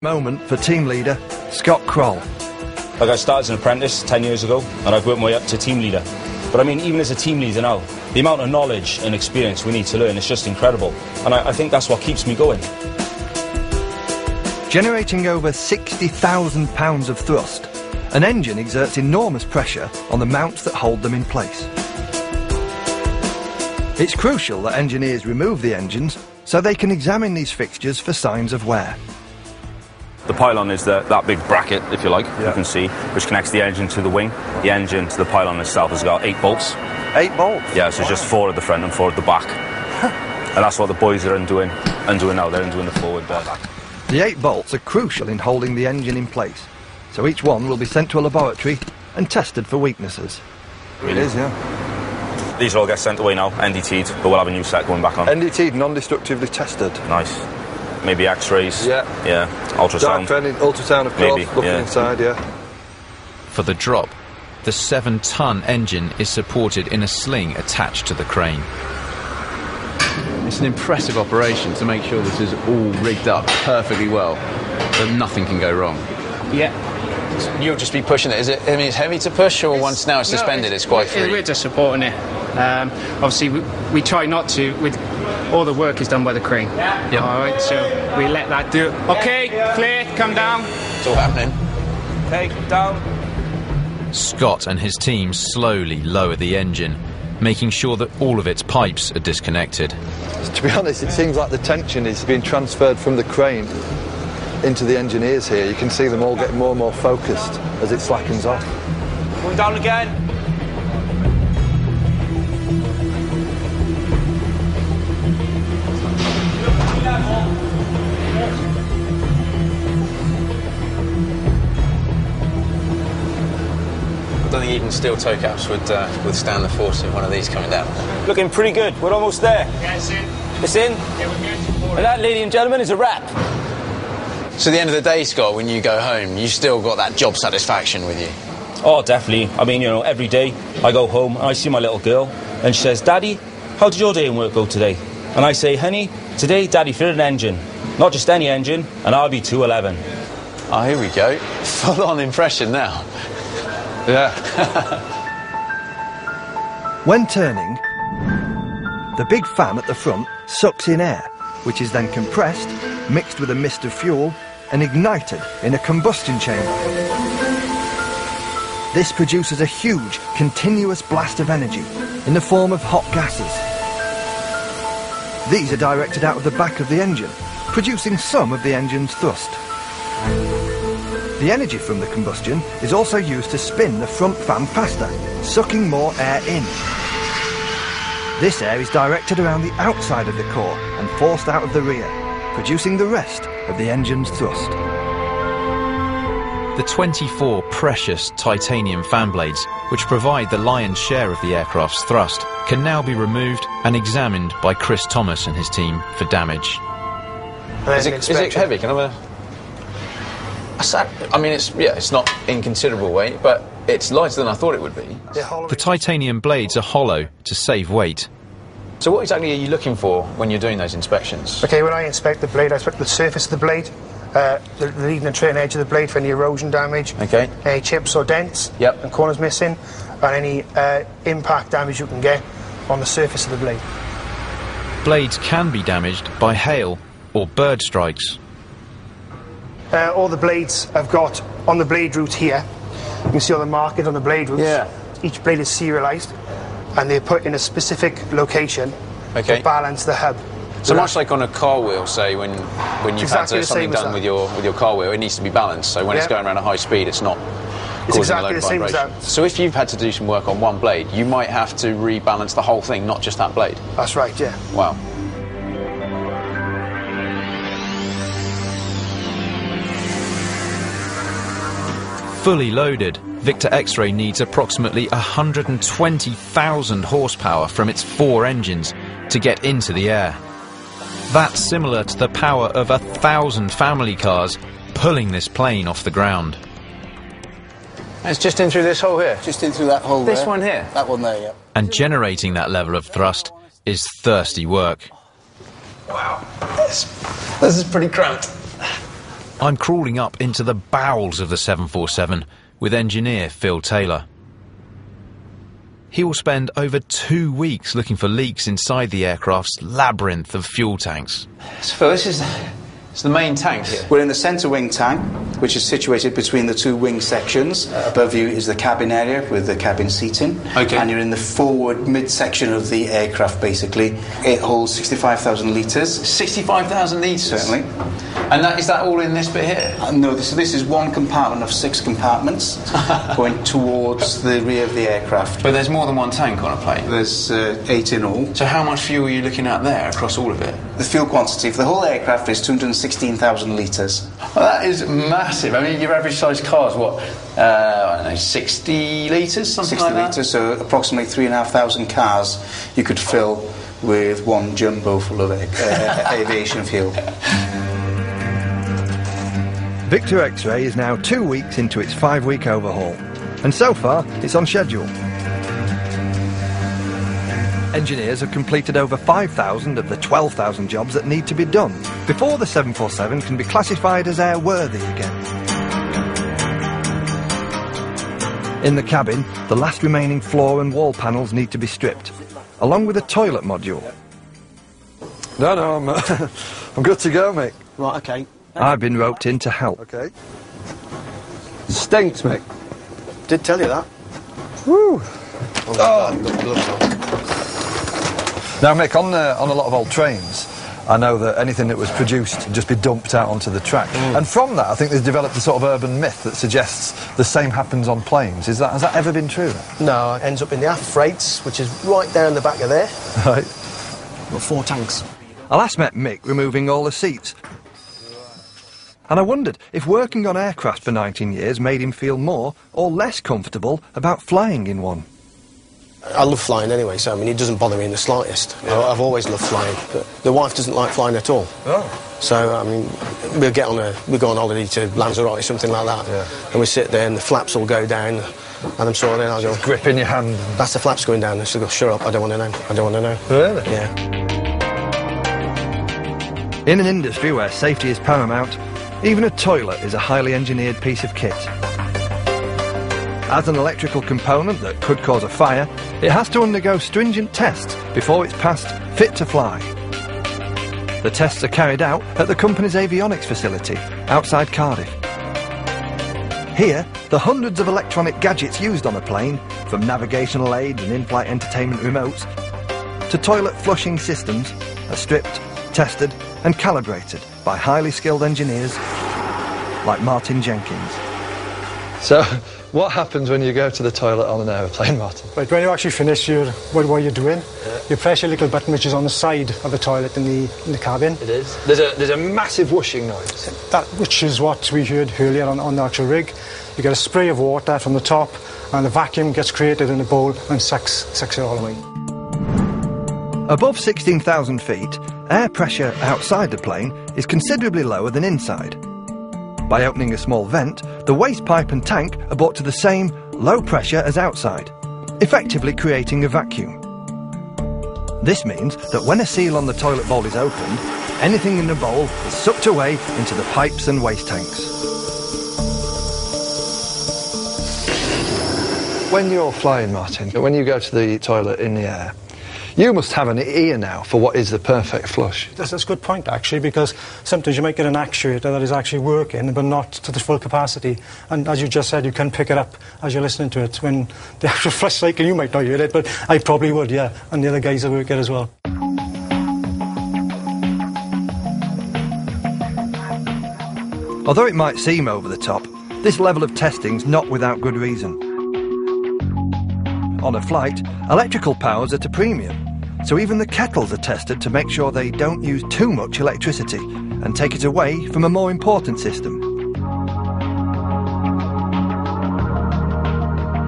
Moment for team leader Scott Kroll. Like, I started as an apprentice 10 years ago, and I've worked my way up to team leader. But I mean, even as a team leader now, the amount of knowledge and experience we need to learn is just incredible. And I think that's what keeps me going. Generating over 60,000 pounds of thrust, an engine exerts enormous pressure on the mounts that hold them in place. It's crucial that engineers remove the engines so they can examine these fixtures for signs of wear. The pylon is that big bracket, if you like, you can see, which connects the engine to the wing. The engine to the pylon itself has got 8 bolts. 8 bolts? Yeah, so just 4 at the front and 4 at the back. And that's what the boys are undoing now. They're undoing the forward bed. The 8 bolts are crucial in holding the engine in place, so each one will be sent to a laboratory and tested for weaknesses. Really? It is, yeah. These will all get sent away now, NDT'd, but we'll have a new set going back on. NDT'd, non-destructively tested. Nice. Maybe X-rays. Yeah. Yeah. Ultrasound. Ultrasound, of course. Maybe, looking inside, yeah. For the drop, the 7-ton engine is supported in a sling attached to the crane. It's an impressive operation to make sure this is all rigged up perfectly well, that nothing can go wrong. Yeah. You'll just be pushing it, is it? I mean, it's heavy to push, or once now it's suspended, it's quite free? We're just supporting it. Obviously, we try not to. All the work is done by the crane. Yeah. All right, so we let that do it. OK, clear, come down. It's all happening. OK, down. Scott and his team slowly lower the engine, making sure that all of its pipes are disconnected. To be honest, it seems like the tension is being transferred from the crane into the engineers here. You can see them all getting more and more focused as it slackens off. Going down again. I don't think even steel toe caps would withstand the force of one of these coming down. Looking pretty good. We're almost there. Yeah, it's in. It's in? Yeah, we're good. And that, ladies and gentlemen, is a wrap. So at the end of the day, Scott, when you go home, you still got that job satisfaction with you? Oh, definitely. I mean, you know, every day I go home and I see my little girl and she says, Daddy, how did your day in work go today? And I say, honey, today Daddy fitted an engine. Not just any engine, an RB211. Oh, here we go. Full-on impression now. Yeah. When turning, the big fan at the front sucks in air, which is then compressed, mixed with a mist of fuel, and ignited in a combustion chamber. This produces a huge, continuous blast of energy in the form of hot gases. These are directed out of the back of the engine, producing some of the engine's thrust. The energy from the combustion is also used to spin the front fan faster, sucking more air in. This air is directed around the outside of the core and forced out of the rear, producing the rest of the engine's thrust. The 24 precious titanium fan blades, which provide the lion's share of the aircraft's thrust, can now be removed and examined by Chris Thomas and his team for damage. Is it heavy? Can I have I mean, it's not inconsiderable weight, but it's lighter than I thought it would be. The titanium blades are hollow to save weight. So what exactly are you looking for when you're doing those inspections? Okay, when I inspect the blade, I inspect the surface of the blade, the leading and trailing edge of the blade for any erosion damage, okay, any chips or dents, yep, and corners missing, and any impact damage you can get on the surface of the blade. Blades can be damaged by hail or bird strikes. All the blades have got, on the blade root here, you can see all the markings on the blade roots. Yeah. Each blade is serialised, and they're put in a specific location to balance the hub. So much like on a car wheel, say, when you've had something done with your car wheel, it needs to be balanced, so when it's going around a high speed, it's not causing a load of vibration. So if you've had to do some work on one blade, you might have to rebalance the whole thing, not just that blade. That's right, yeah. Wow. Fully loaded, Victor X-Ray needs approximately 120,000 horsepower from its 4 engines to get into the air. That's similar to the power of 1,000 family cars pulling this plane off the ground. It's just in through this hole here? Just in through that hole there. This one here? That one there, yeah. And generating that level of thrust is thirsty work. Wow. This is pretty cramped. I'm crawling up into the bowels of the 747 with engineer Phil Taylor. He will spend over 2 weeks looking for leaks inside the aircraft's labyrinth of fuel tanks. So Phil, this is the main tank here. We're in the centre wing tank, which is situated between the two wing sections. Above you is the cabin area with the cabin seating. Okay. And you're in the forward mid-section of the aircraft, basically. It holds 65,000 litres. 65,000 litres? Certainly. And is that all in this bit here? No, this is one compartment of 6 compartments going towards the rear of the aircraft. But there's more than one tank on a plane? There's 8 in all. So how much fuel are you looking at there across all of it? The fuel quantity for the whole aircraft is 216,000 litres. Well, that is massive. I mean, your average size car is what? I don't know, 60 litres, something like that? 60 litres, so approximately 3,500 cars you could fill with one jumbo full of aviation fuel. Victor X-Ray is now 2 weeks into its 5-week overhaul, and so far it's on schedule. Engineers have completed over 5,000 of the 12,000 jobs that need to be done before the 747 can be classified as airworthy again. In the cabin, the last remaining floor and wall panels need to be stripped, along with a toilet module. No, I'm good to go, mate. Right, okay. I've been roped in to help. Okay. Stinks, mate. Did tell you that. Woo! Oh. Now, Mick, on a lot of old trains, I know that anything that was produced would just be dumped out onto the track. And from that, I think there's developed a sort of urban myth that suggests the same happens on planes. Has that ever been true? No, it ends up in the aft freights, which is right down the back of there. Right. Got 4 tanks. I last met Mick removing all the seats, and I wondered if working on aircraft for 19 years made him feel more or less comfortable about flying in one. I love flying anyway, so I mean, it doesn't bother me in the slightest. Yeah. I've always loved flying, but the wife doesn't like flying at all. Oh. So, I mean, we go on holiday to Lanzarote, something like that, and we sit there and the flaps will go down, and I'm sort of there, I'll go... Grip in your hand. That's the flaps going down. I should go, shut up, I don't want to know. I don't want to know. Really? Yeah. In an industry where safety is paramount, even a toilet is a highly engineered piece of kit. As an electrical component that could cause a fire, it has to undergo stringent tests before it's passed fit to fly. The tests are carried out at the company's avionics facility outside Cardiff. Here, the hundreds of electronic gadgets used on a plane, from navigational aids and in-flight entertainment remotes to toilet flushing systems, are stripped, tested and calibrated by highly skilled engineers like Martin Jenkins. So, what happens when you go to the toilet on an aeroplane, Martin? Right, when you actually finish what you're doing, you press your little button which is on the side of the toilet in the cabin. It is. There's a massive whooshing noise. That, which is what we heard earlier on the actual rig. You get a spray of water from the top, and the vacuum gets created in the bowl and sucks it all away. Above 16,000 feet, air pressure outside the plane is considerably lower than inside. By opening a small vent, the waste pipe and tank are brought to the same low pressure as outside, effectively creating a vacuum. This means that when a seal on the toilet bowl is opened, anything in the bowl is sucked away into the pipes and waste tanks. When you're flying, Martin, when you go to the toilet in the air, you must have an ear now for what is the perfect flush. That's a good point, actually, because sometimes you might get an actuator that is actually working, but not to the full capacity. And as you just said, you can pick it up as you're listening to it. When the actual flush cycle, you might not hear it, but I probably would, yeah. And the other guys that work it as well. Although it might seem over the top, this level of testing's not without good reason. On a flight, electrical power's at a premium, so even the kettles are tested to make sure they don't use too much electricity and take it away from a more important system.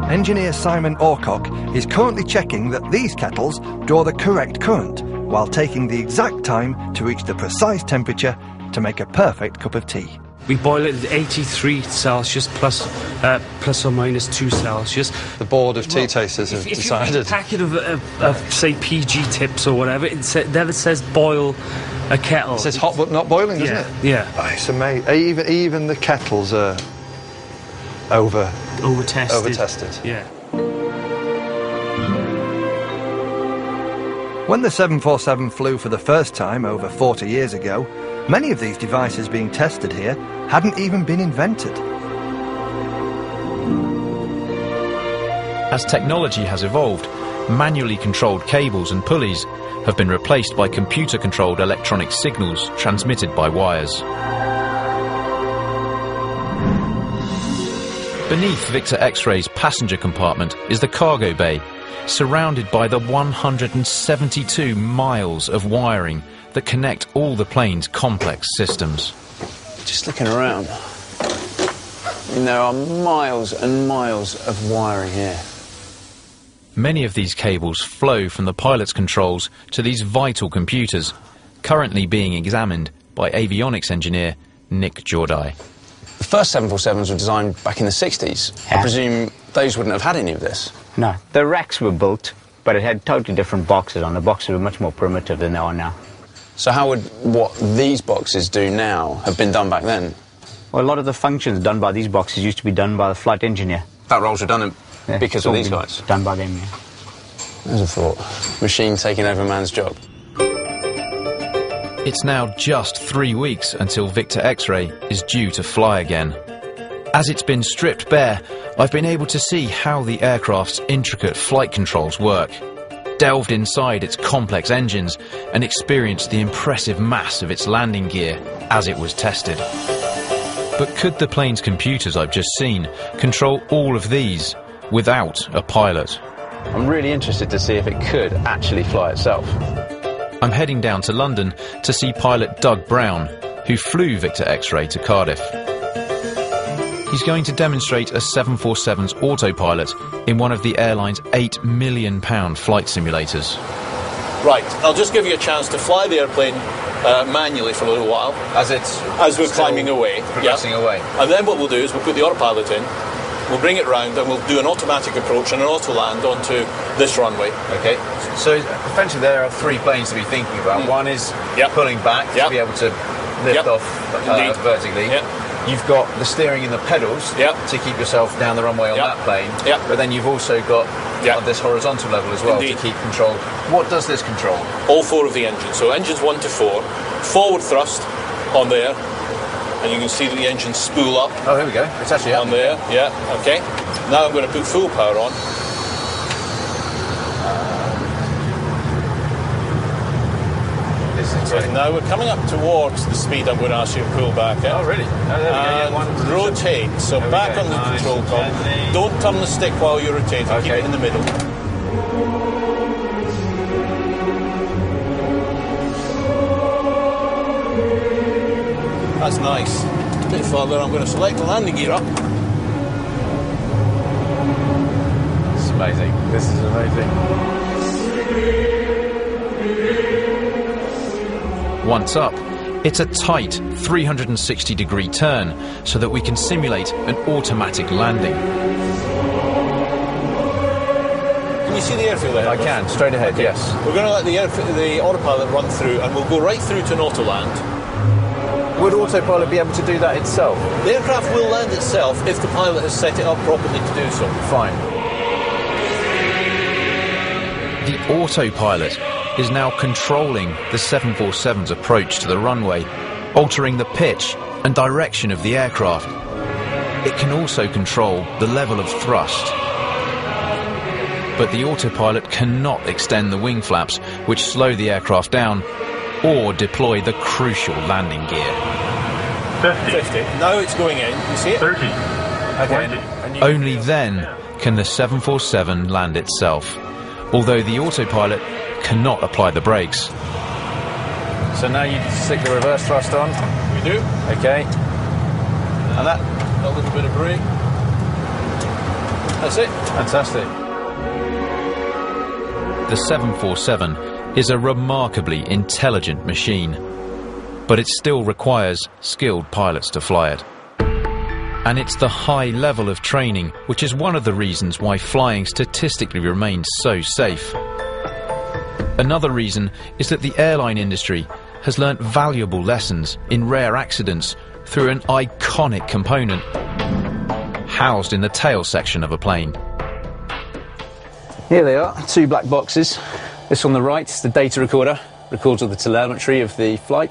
Engineer Simon Orcock is currently checking that these kettles draw the correct current while taking the exact time to reach the precise temperature to make a perfect cup of tea. We boil it at 83 Celsius plus or minus 2 Celsius. The board of tea tasters have decided. If you get a packet of say, PG tips or whatever, then it says boil A kettle. It says hot but not boiling, doesn't it? Yeah. Oh, it's amazing. Even the kettles are over-tested. Yeah. When the 747 flew for the first time over 40 years ago, many of these devices being tested here hadn't even been invented. As technology has evolved, manually controlled cables and pulleys have been replaced by computer-controlled electronic signals transmitted by wires. Beneath Victor X-Ray's passenger compartment is the cargo bay, surrounded by the 172 miles of wiring that connect all the plane's complex systems. Just looking around, there are miles and miles of wiring here. Many of these cables flow from the pilot's controls to these vital computers, currently being examined by avionics engineer Nick Jordi. The first 747s were designed back in the 60s. I presume those wouldn't have had any of this? No. The racks were built, but it had totally different boxes on. The boxes were much more primitive than they are now. So how would what these boxes do now have been done back then? Well, a lot of the functions done by these boxes used to be done by the flight engineer. That role's redundant because of these guys? Done by them, yeah. There's a thought. Machine taking over man's job. It's now just 3 weeks until Victor X-Ray is due to fly again. As it's been stripped bare, I've been able to see how the aircraft's intricate flight controls work, delved inside its complex engines and experienced the impressive mass of its landing gear as it was tested. But could the plane's computers I've just seen control all of these without a pilot? I'm really interested to see if it could actually fly itself. I'm heading down to London to see pilot Doug Brown, who flew Victor X-Ray to Cardiff. He's going to demonstrate a 747's autopilot in one of the airline's £8 million flight simulators. Right, I'll just give you a chance to fly the airplane manually for a little while. As we're climbing away. Progressing away. And then what we'll do is we'll put the autopilot in, we'll bring it round and we'll do an automatic approach and an auto land onto this runway. Okay, so essentially there are 3 planes to be thinking about. One is pulling back to be able to lift off vertically. You've got the steering and the pedals to keep yourself down the runway on that plane. But then you've also got on this horizontal level as well to keep control. What does this control? All 4 of the engines. So engines 1 to 4. Forward thrust on there. And you can see that the engines spool up. Oh, here we go. It's actually on there. Yeah, okay. Now I'm going to put full power on. Now we're coming up towards the speed I'm going to ask you to pull back at. Oh, really? Oh, there we go. And rotate. So back on the control column. Don't turn the stick while you're rotating. Keep it in the middle. That's nice. A bit further, I'm going to select the landing gear up. It's amazing. This is amazing. Once up, it's a tight 360-degree turn so that we can simulate an automatic landing. Can you see the airfield there? I can, straight ahead, yes. We're going to let the autopilot run through and we'll go right through to an auto land. Would autopilot be able to do that itself? The aircraft will land itself if the pilot has set it up properly to do so. Fine. The autopilot is now controlling the 747's approach to the runway, altering the pitch and direction of the aircraft. It can also control the level of thrust. But the autopilot cannot extend the wing flaps, which slow the aircraft down, or deploy the crucial landing gear. 50. Now it's going in. You see it? 30. Okay. Only then can the 747 land itself, although the autopilot cannot apply the brakes. So now you stick the reverse thrust on? We do. Okay. And that? A little bit of brake. That's it. Fantastic. The 747 is a remarkably intelligent machine, but it still requires skilled pilots to fly it. And it's the high level of training which is one of the reasons why flying statistically remains so safe. Another reason is that the airline industry has learnt valuable lessons in rare accidents through an iconic component housed in the tail section of a plane. Here they are, 2 black boxes. This on the right is the data recorder, records all the telemetry of the flight.